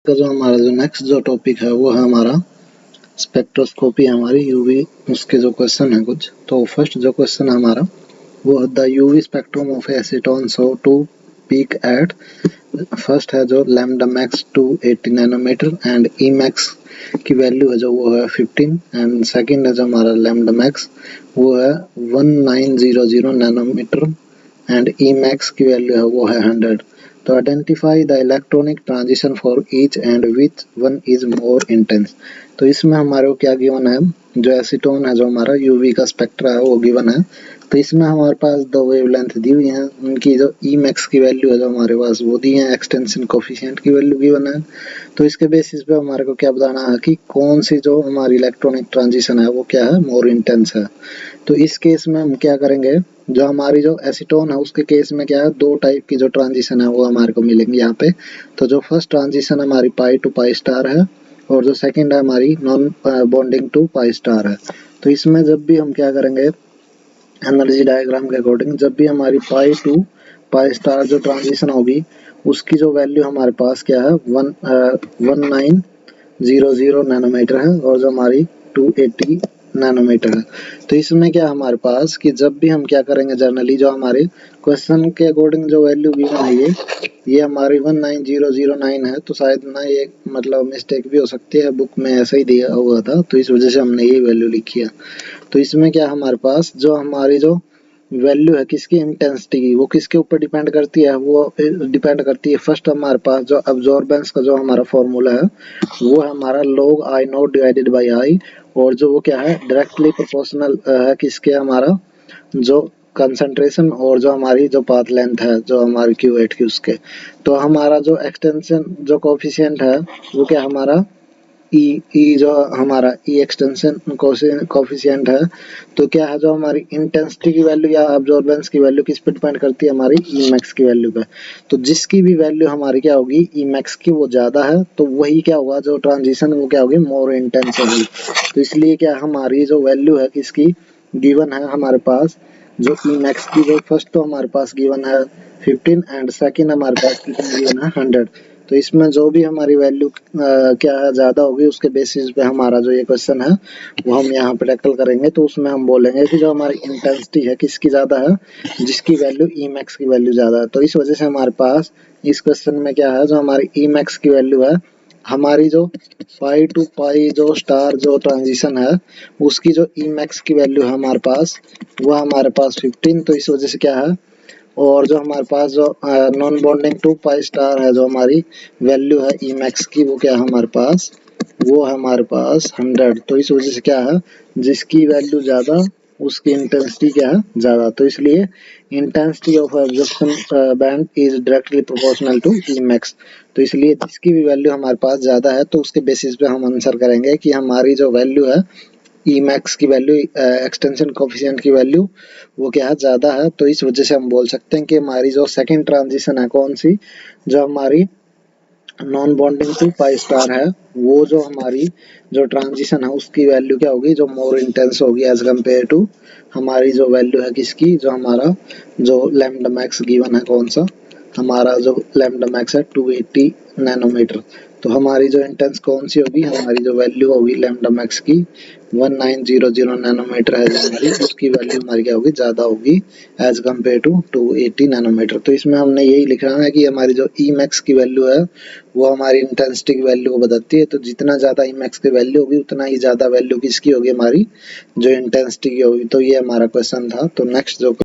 का जो हमारा जो नेक्स्ट जो टॉपिक है वो है हमारा स्पेक्ट्रोस्कोपी हमारी यूवी उसके जो क्वेश्चन है कुछ। तो फर्स्ट जो क्वेश्चन है हमारा वो the UV spectrum of acetone so two peak at first है जो lambda max 280 nanometre and E max की वैल्यू है जो वो है 15 एंड सेकंड है जो हमारा लैम्डा मैक्स वो है 1900 नैनोमीटर एंड ई मैक्स की वैल्यू है वो है 100। तो identify the electronic transition for each and which one is more intense. तो इसमें हमारे को क्या गिवन है, जो एसीटोन है जो हमारा यूवी का स्पेक्ट्रा है वो गिवन है। तो इसमें हमारे पास दो वेवलेंथ दी हुई हैं, उनकी जो ई मैक्स की वैल्यू है जो हमारे पास वो दी है, एक्सटेंशन कोफिशिएंट की वैल्यू गिवन है। तो इसके बेसिस पे हमारे को क्या बताना है कि कौन सी जो हमारी इलेक्ट्रॉनिक ट्रांजिशन है वो क्या है, मोर इंटेंस है। तो इस केस में हम क्या करेंगे, जो हमारी जो एसीटोन है उसके केस में क्या है, दो टाइप की जो ट्रांजिशन है वो हमारे को मिलेंगी यहाँ पे। तो जो फर्स्ट ट्रांजिशन हमारी पाई टू पाई स्टार है और जो सेकंड है हमारी non bonding to pi star है। तो इसमें जब भी हम क्या करेंगे, एनर्जी डायग्राम के अकॉर्डिंग जब भी हमारी पाई टू पाई स्टार जो ट्रांजिशन होगी उसकी जो वैल्यू हमारे पास क्या है 1900 नैनोमीटर है और जो हमारी 280 नैनोमीटर है। तो इसमें क्या हमारे पास कि जब भी हम क्या करेंगे, जनरली जो हमारे क्वेश्चन के अकॉर्डिंग जो वैल्यू गिवन है ये हमारी 19009 है। तो शायद ना ये मतलब मिस्टेक भी हो सकती है, बुक में ऐसा ही दिया हुआ था तो इस वजह से हमने ये वैल्यू लिखी है। तो इसमें क्या हमारे पास जो हमारी जो वैल्यू है किसकी, इंटेंसिटी की, वो किसके ऊपर डिपेंड करती है, वो डिपेंड करती है फर्स्ट हमारे पास जो अब्जॉर्बेंस का जो हमारा फॉर्मूला है वो है हमारा log I not divided by I, और जो वो क्या है डायरेक्टली प्रोपोर्शनल है किसके, हमारा जो कंसंट्रेशन और जो हमारी जो पाथ लेंथ है जो हमारी क्यूवेट की उसके। तो हमारा जो एक्सटेंशन जो कोफिशिएंट है वो क्या हमारा ई जो हमारा ई एक्सटेंशन कोफिशिएंट है। तो क्या है जो हमारी इंटेंसिटी की वैल्यू या अब्जॉर्बेंस की वैल्यू किस पे डिपेंड करती है, हमारी ई मैक्स की वैल्यू पे। तो जिसकी भी वैल्यू हमारी क्या होगी ई मैक्स की वो ज्यादा है तो वही क्या होगा, जो ट्रांजिशन वो क्या होगी, मोर इंटेंस होगी। तो इसलिए क्या हमारी जो वैल्यू है किसकी गिवन है हमारे पास, जो ई मैक्स की जो फर्स्ट तो हमारे पास गिवन है 15 एंड सेकंड हमारे पास कितनी गिवन है 100। तो इसमें जो भी हमारी वैल्यू क्या है ज्यादा होगी उसके बेसिस पे हमारा जो ये क्वेश्चन है वो हम यहाँ पे टैकल करेंगे। तो उसमें हम बोलेंगे कि जो हमारी इंटेंसिटी है किसकी ज्यादा है, जिसकी वैल्यू ई मैक्स की वैल्यू ज्यादा है। तो इस वजह से हमारे पास इस क्वेश्चन में क्या है, जो हमारी ई मैक्स की वैल्यू है, हमारी जो पाई टू पाई जो स्टार जो ट्रांजिशन है उसकी जो ई मैक्स की वैल्यू है हमारे पास वो हमारे पास 15। तो इस वजह से क्या है, और जो हमारे पास जो non bonding to pi star है जो हमारी वैल्यू है ई मैक्स की वो क्या है हमारे पास, वो है हमारे पास 100। तो इस वजह से क्या है, जिसकी वैल्यू ज्यादा उसकी इंटेंसिटी क्या है ज्यादा। तो इसलिए intensity of absorption band is directly proportional to E max. तो इसलिए जिसकी भी वैल्यू हमारे पास ज्यादा है तो उसके बेसिस पे हम आंसर करेंगे कि हमारी जो वैल्यू है ई मैक्स की वैल्यू एक्सटेंशन कोफिशिएंट की वैल्यू वो क्या है ज्यादा है। तो इस वजह से हम बोल सकते हैं कि हमारी जो सेकंड ट्रांजिशन है कौन सी, जो हमारी non bonding to pi star है, वो जो हमारी जो ट्रांजिशन है उसकी वैल्यू क्या होगी, जो मोर इंटेंस होगी एज कम्पेयर टू हमारी जो वैल्यू है किसकी, जो हमारा जो लैम्डा मैक्स गिवन है कौन सा, हमारा जो लैम्डा मैक्स है 280 नैनोमीटर। तो हमारी जो इंटेंस कौन सी होगी, हमारी जो वैल्यू होगी लैम्डा मैक्स की 1900 नैनोमीटर है जो हमारी, उसकी वैल्यू हमारी क्या होगी, ज्यादा होगी एज कम्पेयर टू 280 नैनोमीटर। तो इसमें हमने यही लिखना है कि हमारी जो ई मैक्स की वैल्यू है वो हमारी इंटेंसिटी की वैल्यू को बताती है। तो जितना ज्यादा ई मैक्स की वैल्यू होगी उतना ही ज्यादा वैल्यू किसकी होगी, हमारी जो इंटेंसिटी की होगी। तो ये हमारा क्वेश्चन था। तो नेक्स्ट जो